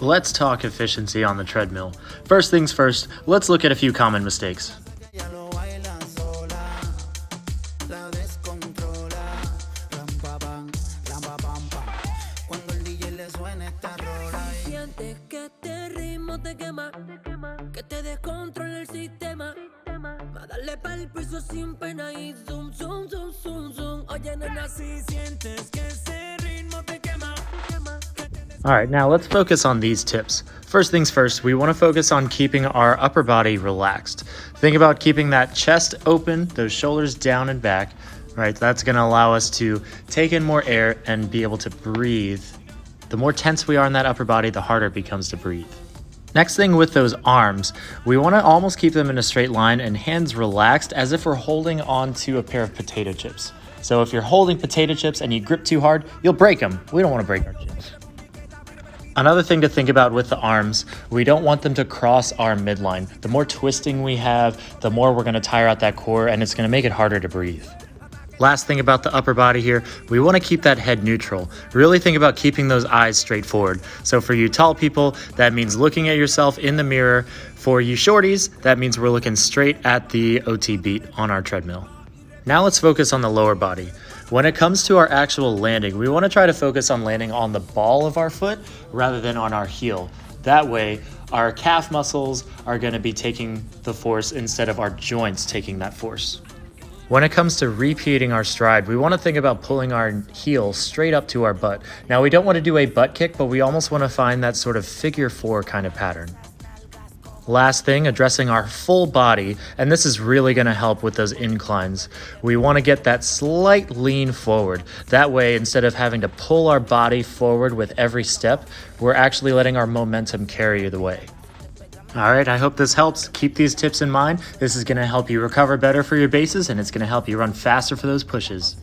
Let's talk efficiency on the treadmill. First things first, let's look at a few common mistakes. Alright, now let's focus on these tips. First things first, we want to focus on keeping our upper body relaxed. Think about keeping that chest open, those shoulders down and back. Right, that's going to allow us to take in more air and be able to breathe. The more tense we are in that upper body, the harder it becomes to breathe. Next thing with those arms, we want to almost keep them in a straight line and hands relaxed as if we're holding onto a pair of potato chips. So if you're holding potato chips and you grip too hard, you'll break them. We don't want to break our chips. Another thing to think about with the arms, we don't want them to cross our midline. The more twisting we have, the more we're going to tire out that core, and it's going to make it harder to breathe. Last thing about the upper body here, we want to keep that head neutral. Really think about keeping those eyes straight forward. So for you tall people, that means looking at yourself in the mirror. For you shorties, that means we're looking straight at the OT beat on our treadmill. Now let's focus on the lower body. When it comes to our actual landing, we want to try to focus on landing on the ball of our foot rather than on our heel. That way, our calf muscles are going to be taking the force instead of our joints taking that force. When it comes to repeating our stride, we want to think about pulling our heel straight up to our butt. Now, we don't want to do a butt kick, but we almost want to find that sort of figure four kind of pattern. Last thing, addressing our full body, and this is really going to help with those inclines. We want to get that slight lean forward. That way, instead of having to pull our body forward with every step, we're actually letting our momentum carry the way. All right, I hope this helps. Keep these tips in mind. This is going to help you recover better for your bases, and it's going to help you run faster for those pushes.